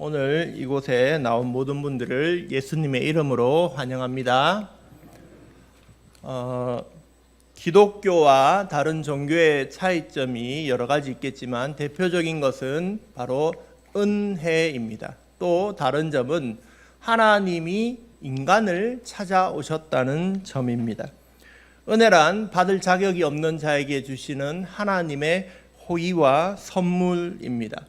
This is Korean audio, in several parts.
오늘 이곳에 나온 모든 분들을 예수님의 이름으로 환영합니다. 기독교와 다른 종교의 차이점이 여러 가지 있겠지만 대표적인 것은 바로 은혜입니다. 또 다른 점은 하나님이 인간을 찾아오셨다는 점입니다. 은혜란 받을 자격이 없는 자에게 주시는 하나님의 호의와 선물입니다.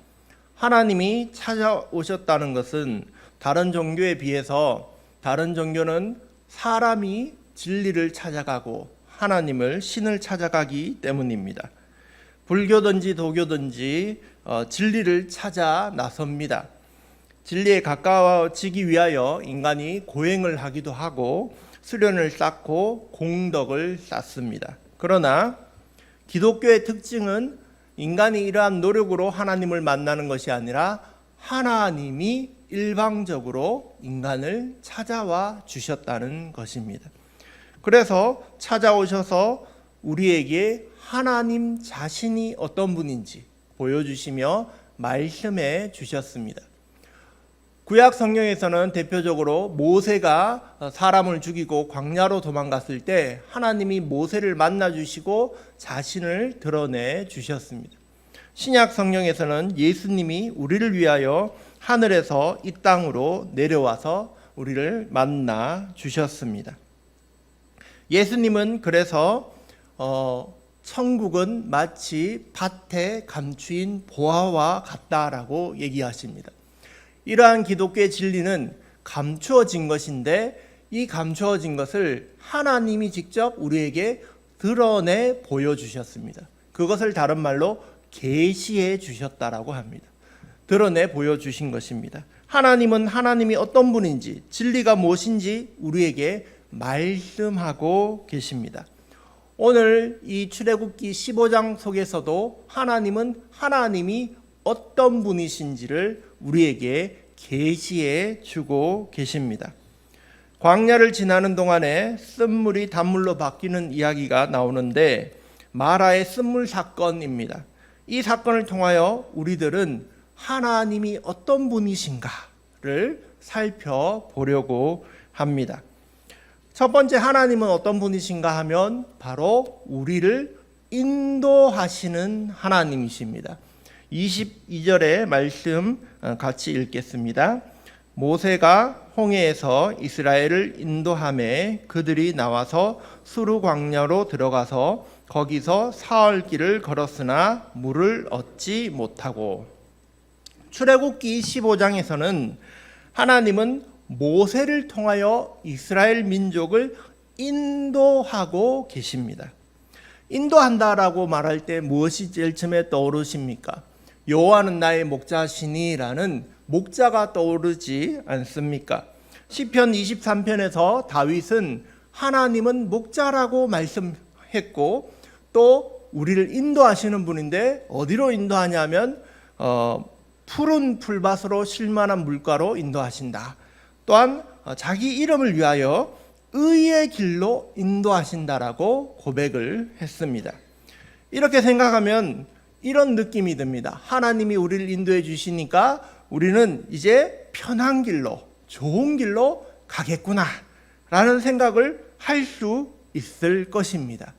하나님이 찾아오셨다는 것은 다른 종교에 비해서 다른 종교는 사람이 진리를 찾아가고 하나님을 신을 찾아가기 때문입니다. 불교든지 도교든지 진리를 찾아 나섭니다. 진리에 가까워지기 위하여 인간이 고행을 하기도 하고 수련을 쌓고 공덕을 쌓습니다. 그러나 기독교의 특징은 인간이 이러한 노력으로 하나님을 만나는 것이 아니라 하나님이 일방적으로 인간을 찾아와 주셨다는 것입니다. 그래서 찾아오셔서 우리에게 하나님 자신이 어떤 분인지 보여주시며 말씀해 주셨습니다. 구약 성경에서는 대표적으로 모세가 사람을 죽이고 광야로 도망갔을 때 하나님이 모세를 만나 주시고 자신을 드러내 주셨습니다. 신약 성경에서는 예수님이 우리를 위하여 하늘에서 이 땅으로 내려와서 우리를 만나 주셨습니다. 예수님은 그래서 천국은 마치 밭에 감추인 보화와 같다라고 얘기하십니다. 이러한 기독교의 진리는 감추어진 것인데 이 감추어진 것을 하나님이 직접 우리에게 드러내 보여주셨습니다. 그것을 다른 말로 계시해 주셨다라고 합니다. 드러내 보여주신 것입니다. 하나님은 하나님이 어떤 분인지 진리가 무엇인지 우리에게 말씀하고 계십니다. 오늘 이 출애굽기 15장 속에서도 하나님은 하나님이 어떤 분이신지를 우리에게 계시해 주고 계십니다. 광야를 지나는 동안에 쓴물이 단물로 바뀌는 이야기가 나오는데 마라의 쓴물 사건입니다. 이 사건을 통하여 우리들은 하나님이 어떤 분이신가를 살펴보려고 합니다. 첫 번째 하나님은 어떤 분이신가 하면 바로 우리를 인도하시는 하나님이십니다. 22절의 말씀 같이 읽겠습니다. 모세가 홍해에서 이스라엘을 인도하매 그들이 나와서 수르 광야로 들어가서 거기서 사흘 길을 걸었으나 물을 얻지 못하고. 출애굽기 15장에서는 하나님은 모세를 통하여 이스라엘 민족을 인도하고 계십니다. 인도한다라고 말할 때 무엇이 제일 처음에 떠오르십니까? 여호와는 나의 목자시니라는 목자가 떠오르지 않습니까? 시편 23편에서 다윗은 하나님은 목자라고 말씀했고 또 우리를 인도하시는 분인데 어디로 인도하냐면 푸른 풀밭으로 쉴만한 물가로 인도하신다. 또한 자기 이름을 위하여 의의 길로 인도하신다라고 고백을 했습니다. 이렇게 생각하면 이런 느낌이 듭니다. 하나님이 우리를 인도해 주시니까 우리는 이제 편한 길로, 좋은 길로 가겠구나 라는 생각을 할 수 있을 것입니다.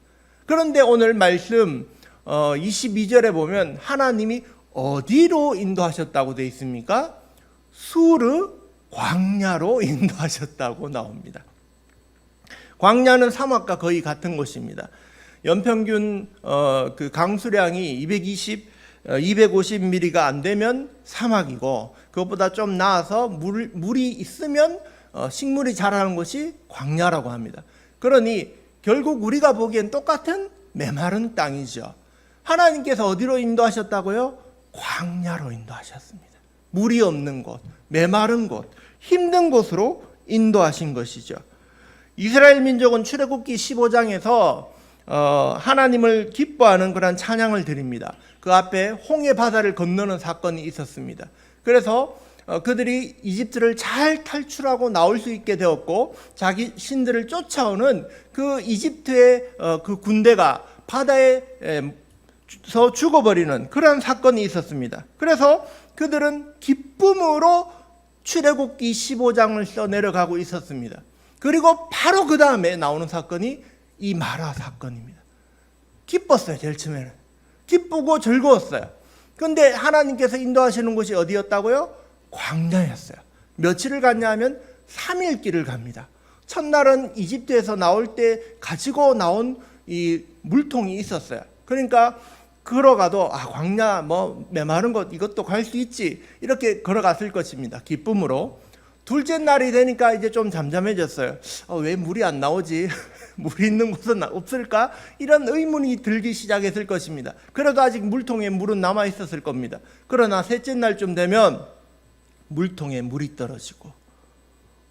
그런데 오늘 말씀 22절에 보면 하나님이 어디로 인도하셨다고 되어 있습니까? 수르 광야로 인도하셨다고 나옵니다. 광야는 사막과 거의 같은 곳입니다. 연평균 그 강수량이 250mm가 안 되면 사막이고 그것보다 좀 나아서 물이 있으면 식물이 자라는 곳이 광야라고 합니다. 그러니 결국 우리가 보기엔 똑같은 메마른 땅이죠. 하나님께서 어디로 인도하셨다고요? 광야로 인도하셨습니다. 물이 없는 곳, 메마른 곳, 힘든 곳으로 인도하신 것이죠. 이스라엘 민족은 출애굽기 15장에서 하나님을 기뻐하는 그런 찬양을 드립니다. 그 앞에 홍해 바다를 건너는 사건이 있었습니다. 그래서 그들이 이집트를 잘 탈출하고 나올 수 있게 되었고 자기 신들을 쫓아오는 그 이집트의 그 군대가 바다에서 죽어버리는 그런 사건이 있었습니다. 그래서 그들은 기쁨으로 출애굽기 15장을 써 내려가고 있었습니다. 그리고 바로 그 다음에 나오는 사건이 이 마라 사건입니다. 기뻤어요. 제일 처음에는 기쁘고 즐거웠어요. 그런데 하나님께서 인도하시는 곳이 어디였다고요? 광야였어요. 며칠을 갔냐 하면 3일 길을 갑니다. 첫날은 이집트에서 나올 때 가지고 나온 이 물통이 있었어요. 그러니까 걸어가도 광야 메마른 곳 이것도 갈 수 있지 이렇게 걸어갔을 것입니다. 기쁨으로. 둘째 날이 되니까 이제 좀 잠잠해졌어요. 왜 물이 안 나오지? 물이 있는 곳은 없을까? 이런 의문이 들기 시작했을 것입니다. 그래도 아직 물통에 물은 남아 있었을 겁니다. 그러나 셋째 날쯤 되면 물통에 물이 떨어지고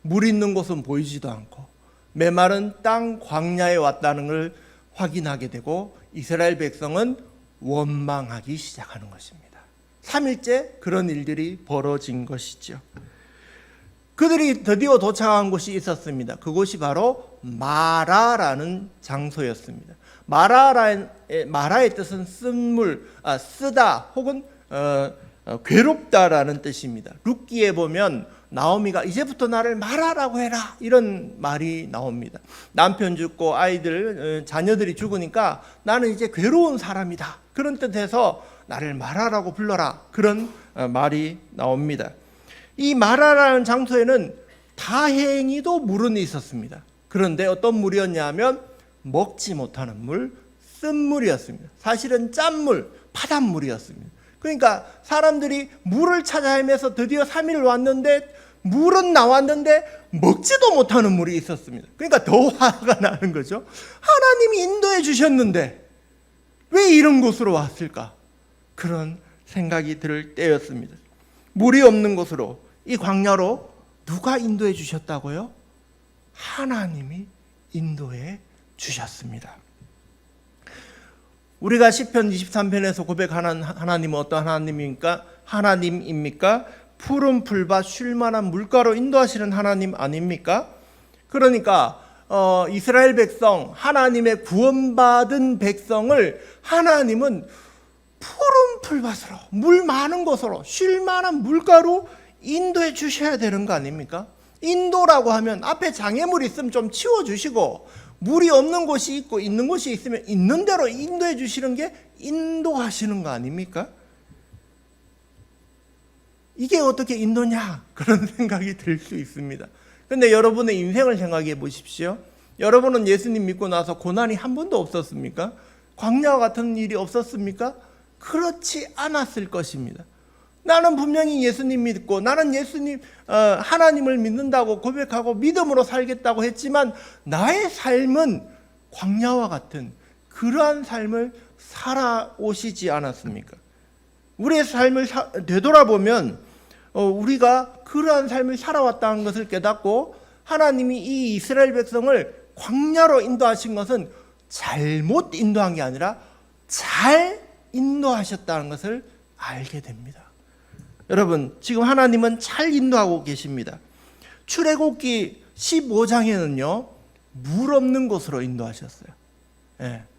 물 있는 곳은 보이지도 않고 메마른 땅 광야에 왔다는 걸 확인하게 되고 이스라엘 백성은 원망하기 시작하는 것입니다. 3일째 그런 일들이 벌어진 것이죠. 그들이 드디어 도착한 곳이 있었습니다. 그곳이 바로 마라라는 장소였습니다. 마라의 뜻은 쓰다 혹은 괴롭다라는 뜻입니다. 룻기에 보면 나오미가 이제부터 나를 마라라고 해라 이런 말이 나옵니다. 남편 죽고 아이들 자녀들이 죽으니까 나는 이제 괴로운 사람이다 그런 뜻에서 나를 마라라고 불러라 그런 말이 나옵니다. 이 마라라는 장소에는 다행히도 물은 있었습니다. 그런데 어떤 물이었냐 하면 먹지 못하는 물, 쓴물이었습니다. 사실은 짠물, 바닷물이었습니다. 그러니까 사람들이 물을 찾아 헤매서 드디어 3일 왔는데 물은 나왔는데 먹지도 못하는 물이 있었습니다. 그러니까 더 화가 나는 거죠. 하나님이 인도해 주셨는데 왜 이런 곳으로 왔을까? 그런 생각이 들 때였습니다. 물이 없는 곳으로, 이 광야로 누가 인도해 주셨다고요? 하나님이 인도해 주셨습니다. 우리가 시편 23편에서 고백하는 하나님은 어떤 하나님입니까? 푸른 풀밭 쉴 만한 물가로 인도하시는 하나님 아닙니까? 그러니까 이스라엘 백성, 하나님의 구원받은 백성을 하나님은 푸른 풀밭으로, 물 많은 곳으로, 쉴 만한 물가로 인도해 주셔야 되는 거 아닙니까? 인도라고 하면 앞에 장애물 있으면 좀 치워주시고 물이 없는 곳이 있고 있는 곳이 있으면 있는 대로 인도해 주시는 게 인도하시는 거 아닙니까? 이게 어떻게 인도냐? 그런 생각이 들 수 있습니다. 그런데 여러분의 인생을 생각해 보십시오. 여러분은 예수님 믿고 나서 고난이 한 번도 없었습니까? 광야와 같은 일이 없었습니까? 그렇지 않았을 것입니다. 나는 분명히 예수님 믿고 나는 하나님을 믿는다고 고백하고 믿음으로 살겠다고 했지만 나의 삶은 광야와 같은 그러한 삶을 살아오시지 않았습니까? 우리의 삶을 되돌아보면 우리가 그러한 삶을 살아왔다는 것을 깨닫고 하나님이 이 이스라엘 백성을 광야로 인도하신 것은 잘못 인도한 게 아니라 잘 인도하셨다는 것을 알게 됩니다. 여러분, 지금 하나님은 잘 인도하고 계십니다. 출애굽기 15장에는요 물 없는 곳으로 인도하셨어요.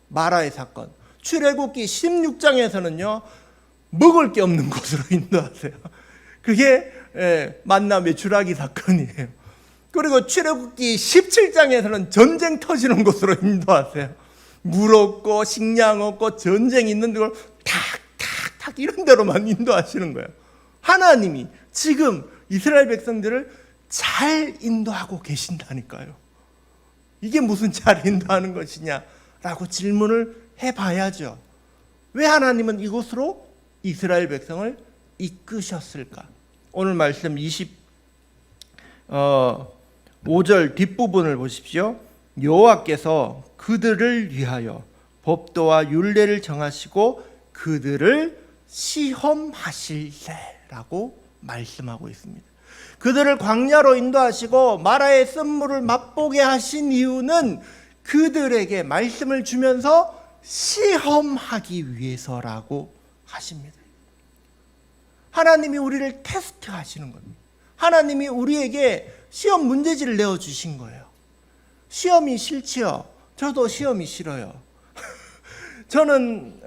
마라의 사건. 출애굽기 16장에서는요 먹을 게 없는 곳으로 인도하세요. 그게 만나 메추라기 사건이에요. 그리고 출애굽기 17장에서는 전쟁 터지는 곳으로 인도하세요. 물 없고 식량 없고 전쟁 있는 데로 탁탁탁 이런 데로만 인도하시는 거예요. 하나님이 지금 이스라엘 백성들을 잘 인도하고 계신다니까요. 이게 무슨 잘 인도하는 것이냐라고 질문을 해봐야죠. 왜 하나님은 이곳으로 이스라엘 백성을 이끄셨을까? 오늘 말씀 25절 뒷부분을 보십시오. 여호와께서 그들을 위하여 법도와 율례를 정하시고 그들을 시험하실세라고 말씀하고 있습니다. 그들을 광야로 인도하시고 마라의 쓴물을 맛보게 하신 이유는 그들에게 말씀을 주면서 시험하기 위해서라고 하십니다. 하나님이 우리를 테스트하시는 겁니다. 하나님이 우리에게 시험 문제지를 내어주신 거예요. 시험이 싫지요? 저도 시험이 싫어요. 저는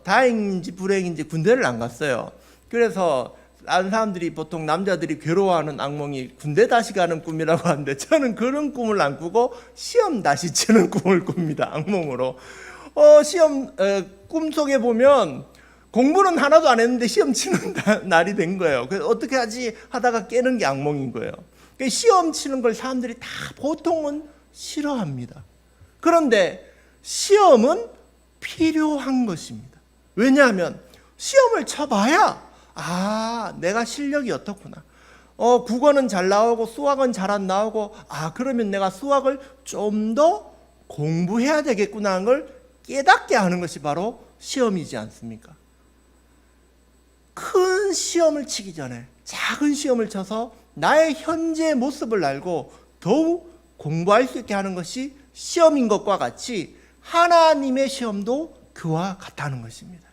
다행인지 불행인지 군대를 안 갔어요. 그래서 다른 사람들이 보통 남자들이 괴로워하는 악몽이 군대 다시 가는 꿈이라고 하는데 저는 그런 꿈을 안 꾸고 시험 다시 치는 꿈을 꿉니다. 악몽으로. 시험 꿈속에 보면 공부는 하나도 안 했는데 시험 치는 날이 된 거예요. 그래서 어떻게 하지 하다가 깨는 게 악몽인 거예요. 그러니까 시험 치는 걸 사람들이 다 보통은 싫어합니다. 그런데 시험은 필요한 것입니다. 왜냐하면 시험을 쳐봐야 내가 실력이 어떻구나. 국어는 잘 나오고 수학은 잘 안 나오고 그러면 내가 수학을 좀 더 공부해야 되겠구나 하는 걸 깨닫게 하는 것이 바로 시험이지 않습니까? 큰 시험을 치기 전에 작은 시험을 쳐서 나의 현재 모습을 알고 더욱 공부할 수 있게 하는 것이 시험인 것과 같이 하나님의 시험도 그와 같다는 것입니다.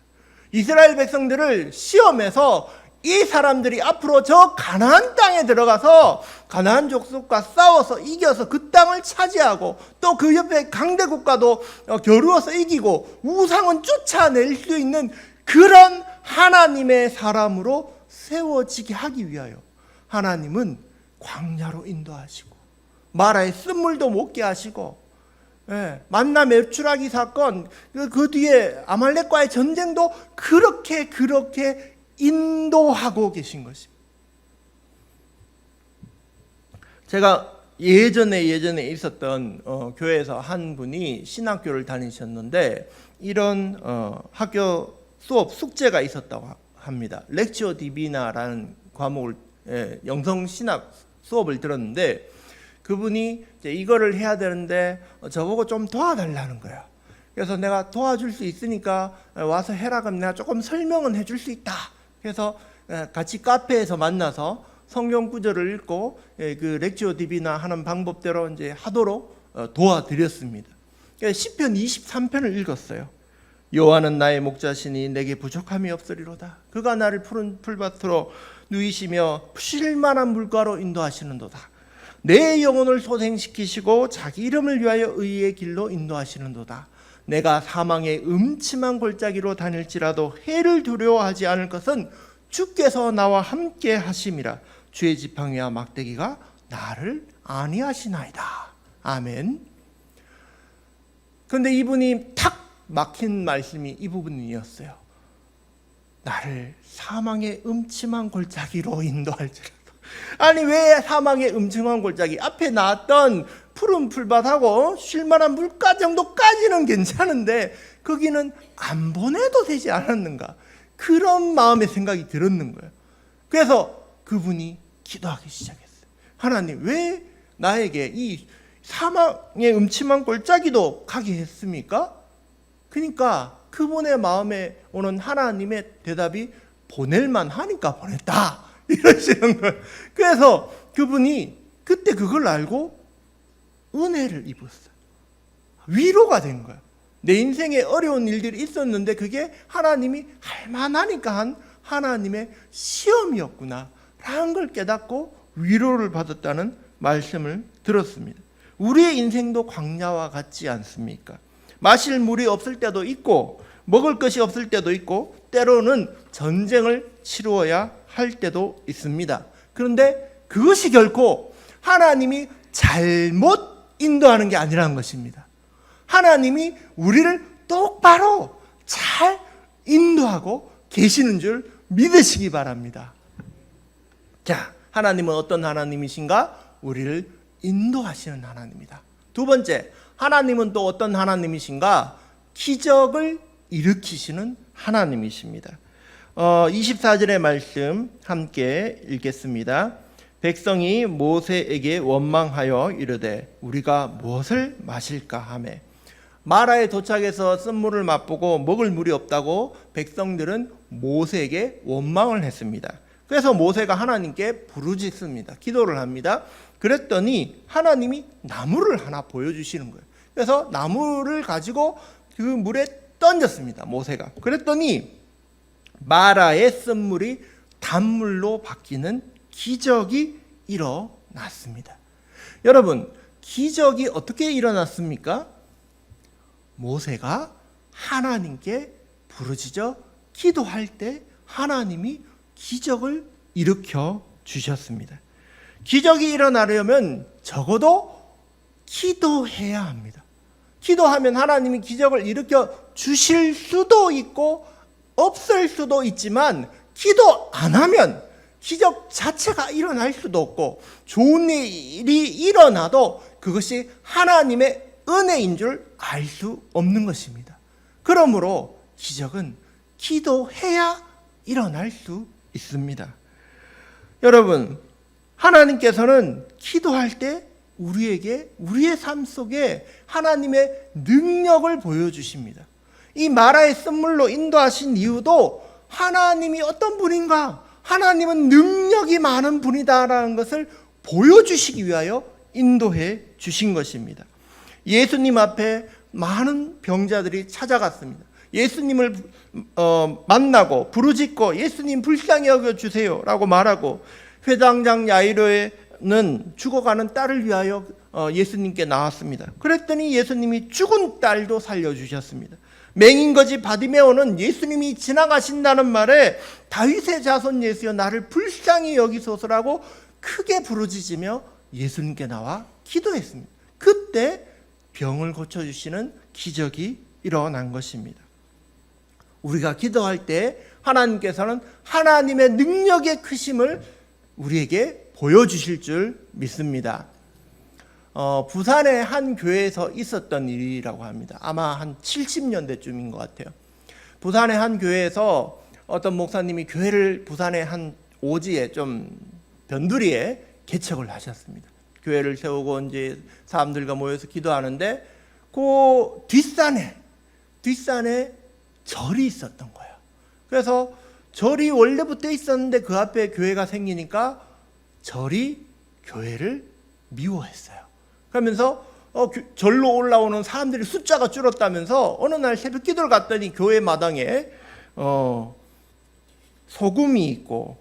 이스라엘 백성들을 시험해서 이 사람들이 앞으로 저 가나안 땅에 들어가서 가나안 족속과 싸워서 이겨서 그 땅을 차지하고 또 그 옆에 강대국가도 겨루어서 이기고 우상은 쫓아낼 수 있는 그런 하나님의 사람으로 세워지게 하기 위하여 하나님은 광야로 인도하시고 마라의 쓴물도 먹게 하시고 만나 메추라기 사건 그 뒤에 아말렉과의 전쟁도 그렇게 인도하고 계신 것입니다. 제가 예전에 있었던 교회에서 한 분이 신학교를 다니셨는데 이런 학교 수업 숙제가 있었다고 합니다. 렉치오 디비나라는 과목을 영성 신학 수업을 들었는데 그분이 이제 이거를 해야 되는데 저보고 좀 도와달라는 거예요. 그래서 내가 도와줄 수 있으니까 와서 해라. 그럼 내가 조금 설명은 해줄 수 있다. 그래서 같이 카페에서 만나서 성경 구절을 읽고 그 렉치오 디비나 하는 방법대로 이제 하도록 도와드렸습니다. 시편 23편을 읽었어요. 여호와는 나의 목자시니 내게 부족함이 없으리로다. 그가 나를 푸른 풀밭으로 누이시며 쉴만한 물가로 인도하시는도다. 내 영혼을 소생시키시고 자기 이름을 위하여 의의 길로 인도하시는도다. 내가 사망의 음침한 골짜기로 다닐지라도 해를 두려워하지 않을 것은 주께서 나와 함께 하심이라. 주의 지팡이와 막대기가 나를 안위하시나이다. 아멘. 그런데 이분이 탁 막힌 말씀이 이 부분이었어요. 나를 사망의 음침한 골짜기로 인도할지라도. 아니 왜 사망의 음침한 골짜기? 앞에 나왔던 푸른 풀밭하고 쉴만한 물가 정도까지는 괜찮은데 거기는 안 보내도 되지 않았는가? 그런 마음의 생각이 들었는 거예요. 그래서 그분이 기도하기 시작했어요. 하나님 왜 나에게 이 사망의 음침한 골짜기도 가게 했습니까? 그러니까 그분의 마음에 오는 하나님의 대답이 보낼만 하니까 보냈다 이러시는 거예요. 그래서 그분이 그때 그걸 알고 은혜를 입었어요. 위로가 된 거예요. 내 인생에 어려운 일들이 있었는데 그게 하나님이 할만하니까 한 하나님의 시험이었구나 라는 걸 깨닫고 위로를 받았다는 말씀을 들었습니다. 우리의 인생도 광야와 같지 않습니까? 마실 물이 없을 때도 있고 먹을 것이 없을 때도 있고 때로는 전쟁을 치루어야 할 때도 있습니다. 그런데 그것이 결코 하나님이 잘못 인도하는 게 아니라는 것입니다. 하나님이 우리를 똑바로 잘 인도하고 계시는 줄 믿으시기 바랍니다. 자, 하나님은 어떤 하나님이신가? 우리를 인도하시는 하나님이다. 두 번째, 하나님은 또 어떤 하나님이신가? 기적을 일으키시는 하나님이십니다. 24절의 말씀 함께 읽겠습니다. 백성이 모세에게 원망하여 이르되 우리가 무엇을 마실까 하매 마라에 도착해서 쓴물을 맛보고 먹을 물이 없다고 백성들은 모세에게 원망을 했습니다. 그래서 모세가 하나님께 부르짖습니다. 기도를 합니다. 그랬더니 하나님이 나무를 하나 보여주시는 거예요. 그래서 나무를 가지고 그 물에 던졌습니다. 모세가. 그랬더니 마라의 쓴물이 단물로 바뀌는 기적이 일어났습니다. 여러분, 기적이 어떻게 일어났습니까? 모세가 하나님께 부르짖어 기도할 때 하나님이 기적을 일으켜 주셨습니다. 기적이 일어나려면 적어도 기도해야 합니다. 기도하면 하나님이 기적을 일으켜 주실 수도 있고 없을 수도 있지만, 기도 안 하면 기적 자체가 일어날 수도 없고, 좋은 일이 일어나도 그것이 하나님의 은혜인 줄 알 수 없는 것입니다. 그러므로 기적은 기도해야 일어날 수 있습니다. 여러분, 하나님께서는 기도할 때 우리에게, 우리의 삶 속에 하나님의 능력을 보여주십니다. 이 마라의 쓴물로 인도하신 이유도 하나님이 어떤 분인가, 하나님은 능력이 많은 분이다라는 것을 보여주시기 위하여 인도해 주신 것입니다. 예수님 앞에 많은 병자들이 찾아갔습니다. 예수님을 만나고 부르짖고 예수님 불쌍히 여겨주세요 라고 말하고, 회당장 야이로는 죽어가는 딸을 위하여 예수님께 나왔습니다. 그랬더니 예수님이 죽은 딸도 살려주셨습니다. 맹인거지 바디메오는 예수님이 지나가신다는 말에 다윗의 자손 예수여 나를 불쌍히 여기소서라고 크게 부르짖으며 예수님께 나와 기도했습니다. 그때 병을 고쳐주시는 기적이 일어난 것입니다. 우리가 기도할 때 하나님께서는 하나님의 능력의 크심을 우리에게 보여주실 줄 믿습니다. 부산의 한 교회에서 있었던 일이라고 합니다. 아마 한 70년대쯤인 것 같아요. 부산의 한 교회에서 어떤 목사님이 교회를 부산의 한 오지에 좀 변두리에 개척을 하셨습니다. 교회를 세우고 이제 사람들과 모여서 기도하는데 그 뒷산에 절이 있었던 거예요. 그래서 절이 원래부터 있었는데 그 앞에 교회가 생기니까 절이 교회를 미워했어요. 그러면서 절로 올라오는 사람들이 숫자가 줄었다면서 어느 날 새벽 기도를 갔더니 교회 마당에 소금이 있고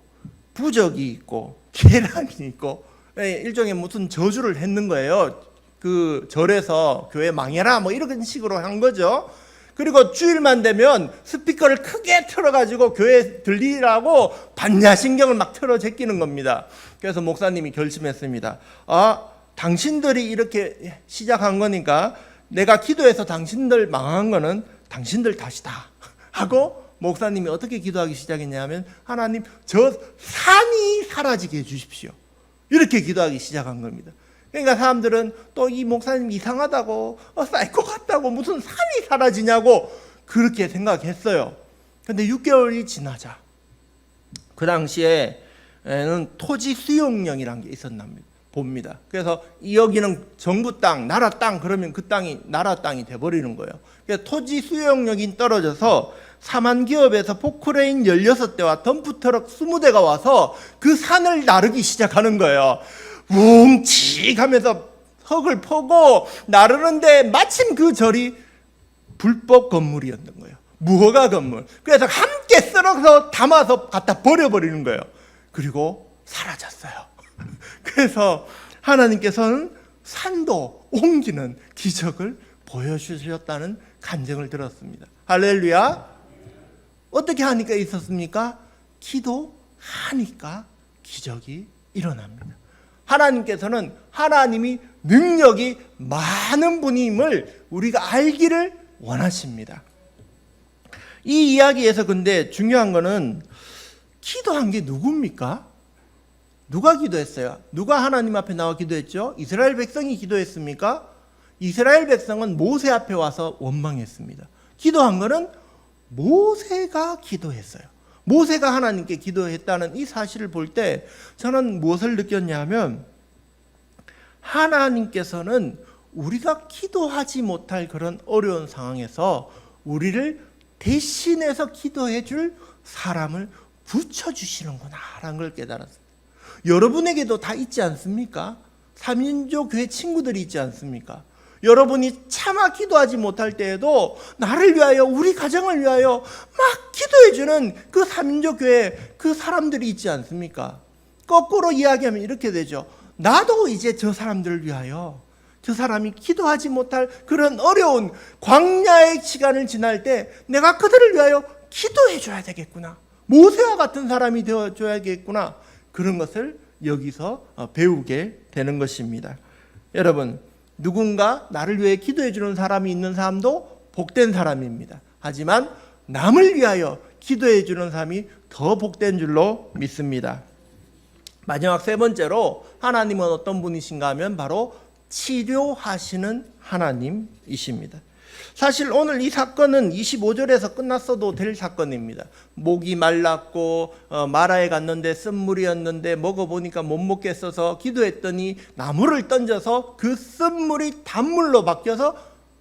부적이 있고 계란이 있고 일종의 무슨 저주를 했는 거예요. 그 절에서 교회 망해라 뭐 이런 식으로 한 거죠. 그리고 주일만 되면 스피커를 크게 틀어가지고 교회에 들리라고 반야신경을 막 틀어 제끼는 겁니다. 그래서 목사님이 결심했습니다. 당신들이 이렇게 시작한 거니까 내가 기도해서 당신들 망한 거는 당신들 탓이다 하고, 목사님이 어떻게 기도하기 시작했냐면, 하나님 저 산이 사라지게 해주십시오, 이렇게 기도하기 시작한 겁니다. 그러니까 사람들은 또 이 목사님 이상하다고, 사이코 같다고, 무슨 산이 사라지냐고 그렇게 생각했어요. 근데 6개월이 지나자 그 당시에는 토지 수용령이라는 게 있었나 봅니다. 그래서 여기는 정부 땅, 나라 땅 그러면 그 땅이 나라 땅이 돼버리는 거예요. 그래서 토지 수용령이 떨어져서 사만기업에서 포크레인 16대와 덤프트럭 20대가 와서 그 산을 나르기 시작하는 거예요. 뭉치하면서 흙을 퍼고 나르는데 마침 그 절이 불법 건물이었던 거예요. 무허가 건물. 그래서 함께 썰어서 담아서 갖다 버려버리는 거예요. 그리고 사라졌어요. 그래서 하나님께서는 산도 옮기는 기적을 보여주셨다는 간증을 들었습니다. 할렐루야. 어떻게 하니까 있었습니까? 기도하니까 기적이 일어납니다. 하나님께서는 하나님이 능력이 많은 분임을 우리가 알기를 원하십니다. 이 이야기에서 근데 중요한 거는 기도한 게 누굽니까? 누가 기도했어요? 누가 하나님 앞에 나와 기도했죠? 이스라엘 백성이 기도했습니까? 이스라엘 백성은 모세 앞에 와서 원망했습니다. 기도한 거는 모세가 기도했어요. 모세가 하나님께 기도했다는 이 사실을 볼 때 저는 무엇을 느꼈냐면, 하나님께서는 우리가 기도하지 못할 그런 어려운 상황에서 우리를 대신해서 기도해 줄 사람을 붙여주시는구나 라는 걸 깨달았습니다. 여러분에게도 다 있지 않습니까? 3인조 교회 친구들이 있지 않습니까? 여러분이 차마 기도하지 못할 때에도 나를 위하여, 우리 가정을 위하여 막 기도해주는 그 3인조 교회 그 사람들이 있지 않습니까? 거꾸로 이야기하면 이렇게 되죠. 나도 이제 저 사람들을 위하여, 저 사람이 기도하지 못할 그런 어려운 광야의 시간을 지날 때 내가 그들을 위하여 기도해 줘야 되겠구나. 모세와 같은 사람이 되어줘야겠구나. 그런 것을 여기서 배우게 되는 것입니다. 여러분, 누군가 나를 위해 기도해 주는 사람이 있는 사람도 복된 사람입니다. 하지만 남을 위하여 기도해 주는 사람이 더 복된 줄로 믿습니다. 마지막 세 번째로 하나님은 어떤 분이신가 하면 바로 치료하시는 하나님이십니다. 사실 오늘 이 사건은 25절에서 끝났어도 될 사건입니다. 목이 말랐고 마라에 갔는데 쓴물이었는데 먹어보니까 못 먹겠어서 기도했더니 나무를 던져서 그 쓴물이 단물로 바뀌어서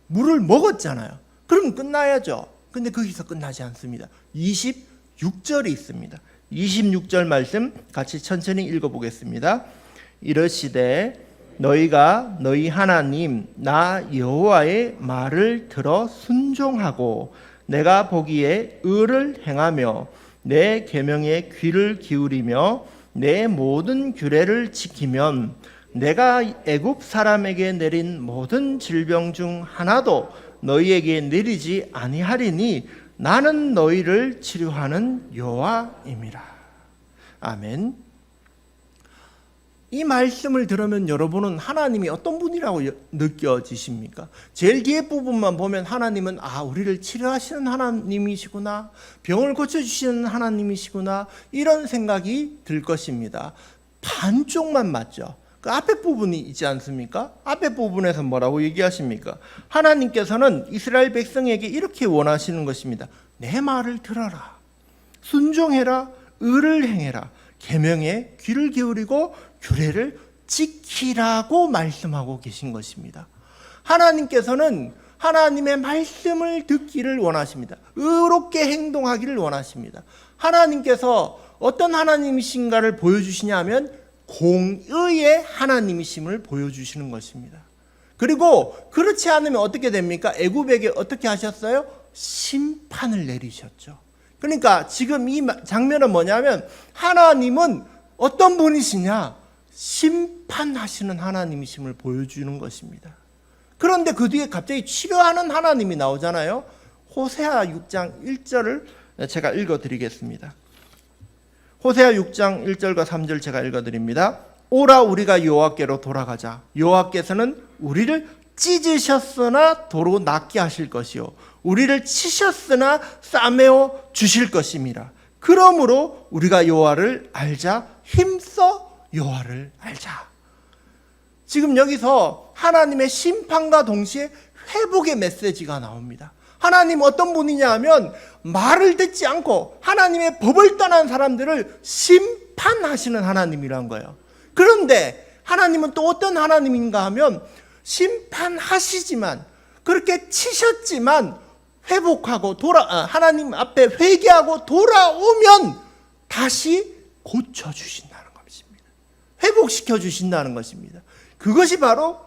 물을 먹었잖아요. 그럼 끝나야죠. 근데 거기서 끝나지 않습니다. 26절이 있습니다. 26절 말씀 같이 천천히 읽어보겠습니다. 이르시되 너희가 너희 하나님 나 여호와의 말을 들어 순종하고 내가 보기에 의를 행하며 내 계명에 귀를 기울이며 내 모든 규례를 지키면 내가 애굽 사람에게 내린 모든 질병 중 하나도 너희에게 내리지 아니하리니 나는 너희를 치료하는 여호와임이라. 아멘. 이 말씀을 들으면 여러분은 하나님이 어떤 분이라고 느껴지십니까? 제일 뒤에 부분만 보면 하나님은 우리를 치료하시는 하나님이시구나, 병을 고쳐주시는 하나님이시구나, 이런 생각이 들 것입니다. 반쪽만 맞죠. 그 앞에 부분이 있지 않습니까? 앞에 부분에서 뭐라고 얘기하십니까? 하나님께서는 이스라엘 백성에게 이렇게 원하시는 것입니다. 내 말을 들어라, 순종해라, 의를 행해라, 계명에 귀를 기울이고 규례를 지키라고 말씀하고 계신 것입니다. 하나님께서는 하나님의 말씀을 듣기를 원하십니다. 의롭게 행동하기를 원하십니다. 하나님께서 어떤 하나님이신가를 보여주시냐면 공의의 하나님이심을 보여주시는 것입니다. 그리고 그렇지 않으면 어떻게 됩니까? 애굽에게 어떻게 하셨어요? 심판을 내리셨죠. 그러니까 지금 이 장면은 뭐냐면 하나님은 어떤 분이시냐? 심판하시는 하나님이심을 보여주는 것입니다. 그런데 그 뒤에 갑자기 치료하는 하나님이 나오잖아요. 호세아 6장 1절을 제가 읽어드리겠습니다. 호세아 6장 1절과 3절 제가 읽어드립니다. 오라 우리가 여호와께로 돌아가자. 여호와께서는 우리를 찢으셨으나 도로 낫게 하실 것이요 우리를 치셨으나 싸매어 주실 것임이라. 그러므로 우리가 여호와를 알자. 힘써 여호와를 알자. 지금 여기서 하나님의 심판과 동시에 회복의 메시지가 나옵니다. 하나님 어떤 분이냐 하면 말을 듣지 않고 하나님의 법을 떠난 사람들을 심판하시는 하나님이란 거예요. 그런데 하나님은 또 어떤 하나님인가 하면 심판하시지만 그렇게 치셨지만 회복하고 하나님 앞에 회개하고 돌아오면 다시 고쳐주신다는 것입니다. 회복시켜 주신다는 것입니다. 그것이 바로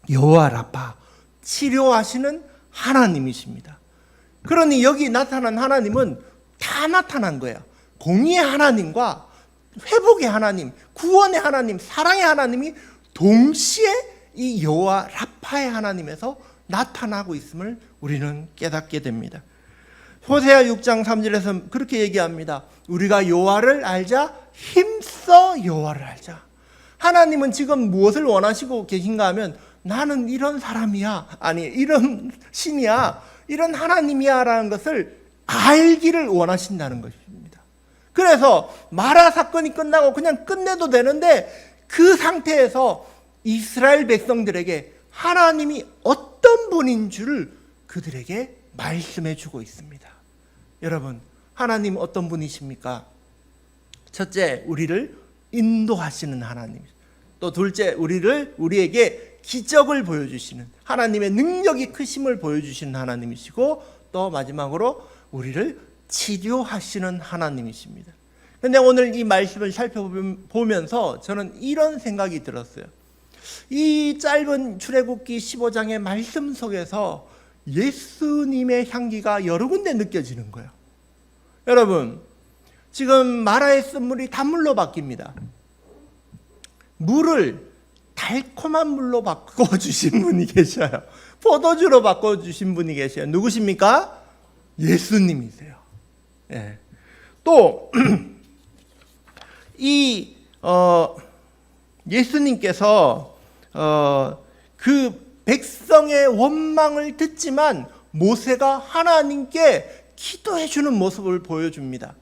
여호와 라파, 치료하시는 하나님이십니다. 그러니 여기 나타난 하나님은 다 나타난 거예요. 공의의 하나님과 회복의 하나님, 구원의 하나님, 사랑의 하나님이 동시에 이 여호와 라파의 하나님에서 나타나고 있음을 우리는 깨닫게 됩니다. 호세아 6장 3절에서 그렇게 얘기합니다. 우리가 여호와를 알자, 힘써 여호와를 알자. 하나님은 지금 무엇을 원하시고 계신가 하면 나는 이런 사람이야, 아니 이런 신이야, 이런 하나님이야 라는 것을 알기를 원하신다는 것입니다. 그래서 마라 사건이 끝나고 그냥 끝내도 되는데 그 상태에서 이스라엘 백성들에게 하나님이 어떤 분인 줄 그들에게 말씀해 주고 있습니다. 여러분, 하나님 어떤 분이십니까? 첫째, 우리를 인도하시는 하나님. 또 둘째, 우리에게 기적을 보여주시는 하나님의 능력이 크심을 보여주시는 하나님이시고, 또 마지막으로 우리를 치료하시는 하나님이십니다. 그런데 오늘 이 말씀을 살펴보면서 저는 이런 생각이 들었어요. 이 짧은 출애굽기 15장의 말씀 속에서 예수님의 향기가 여러 군데 느껴지는 거예요. 여러분, 지금 마라의 쓴물이 단물로 바뀝니다. 물을 달콤한 물로 바꿔주신 분이 계셔요. 포도주로 바꿔주신 분이 계셔요. 누구십니까? 예수님이세요. 예. 또 이 예수님께서 그 백성의 원망을 듣지만 모세가 하나님께 기도해 주는 모습을 보여줍니다.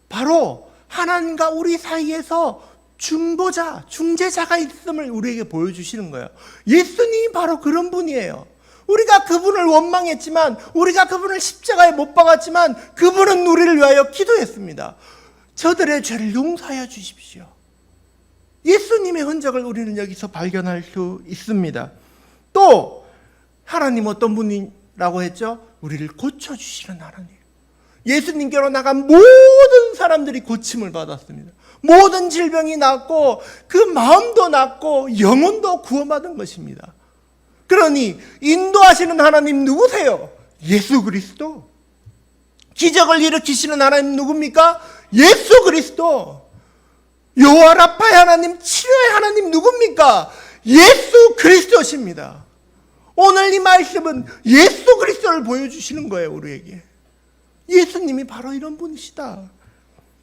바로 하나님과 우리 사이에서 중보자, 중재자가 있음을 우리에게 보여주시는 거예요. 예수님이 바로 그런 분이에요. 우리가 그분을 원망했지만, 우리가 그분을 십자가에 못 박았지만 그분은 우리를 위하여 기도했습니다. 저들의 죄를 용서하여 주십시오. 예수님의 흔적을 우리는 여기서 발견할 수 있습니다. 또 하나님 어떤 분이라고 했죠? 우리를 고쳐주시는 하나님. 예수님께로 나간 모든 사람들이 고침을 받았습니다. 모든 질병이 낫고 그 마음도 낫고 영혼도 구원받은 것입니다. 그러니 인도하시는 하나님 누구세요? 예수 그리스도. 기적을 일으키시는 하나님 누굽니까? 예수 그리스도. 여호와 라파의 하나님, 치료의 하나님 누굽니까? 예수 그리스도십니다. 오늘 이 말씀은 예수 그리스도를 보여주시는 거예요, 우리에게. 예수님이 바로 이런 분이시다.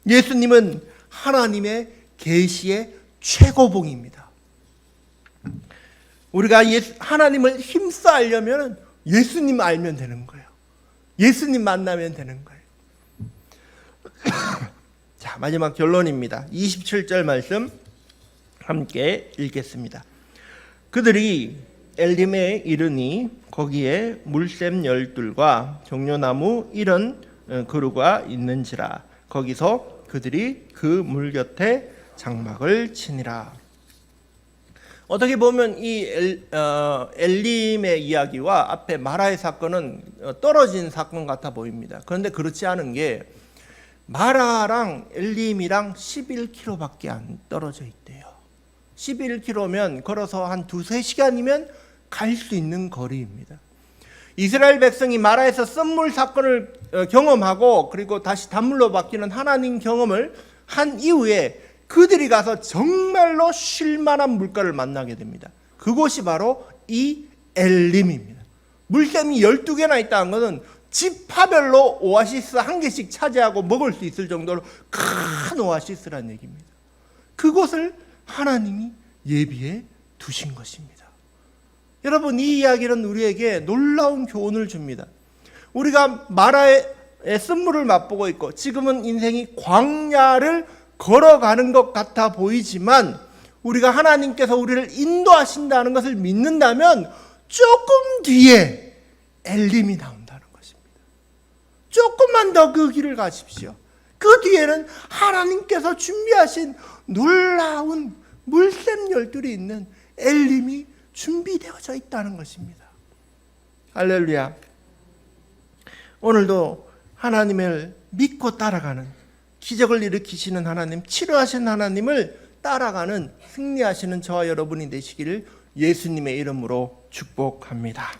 예수님은 하나님의 계시의 최고봉입니다. 우리가 하나님을 힘써 알려면 예수님 알면 되는 거예요. 예수님 만나면 되는 거예요. 자, 마지막 결론입니다. 27절 말씀 함께 읽겠습니다. 그들이 엘림에 이르니 거기에 물샘 12과 종려나무 70 그루가 있는지라. 거기서 그들이 그 물 곁에 장막을 치니라. 어떻게 보면 이 엘림의 이야기와 앞에 마라의 사건은 떨어진 사건 같아 보입니다. 그런데 그렇지 않은 게 마라랑 엘림이랑 11km밖에 안 떨어져 있대요. 11km면 걸어서 한 2-3시간이면 갈 수 있는 거리입니다. 이스라엘 백성이 마라에서 쓴물 사건을 경험하고 그리고 다시 단물로 바뀌는 하나님 경험을 한 이후에 그들이 가서 정말로 쉴만한 물가를 만나게 됩니다. 그곳이 바로 이 엘림입니다. 물샘이 12개나 있다는 것은 지파별로 오아시스 한 개씩 차지하고 먹을 수 있을 정도로 큰 오아시스라는 얘기입니다. 그곳을 하나님이 예비해 두신 것입니다. 여러분, 이 이야기는 우리에게 놀라운 교훈을 줍니다. 우리가 마라의 쓴물을 맛보고 있고 지금은 인생이 광야를 걸어가는 것 같아 보이지만 우리가 하나님께서 우리를 인도하신다는 것을 믿는다면 조금 뒤에 엘림이 나온다는 것입니다. 조금만 더 그 길을 가십시오. 그 뒤에는 하나님께서 준비하신 놀라운 물샘 열들이 있는 엘림이 준비되어져 있다는 것입니다. 할렐루야. 오늘도 하나님을 믿고 따라가는, 기적을 일으키시는 하나님, 치료하시는 하나님을 따라가는 승리하시는 저와 여러분이 되시기를 예수님의 이름으로 축복합니다.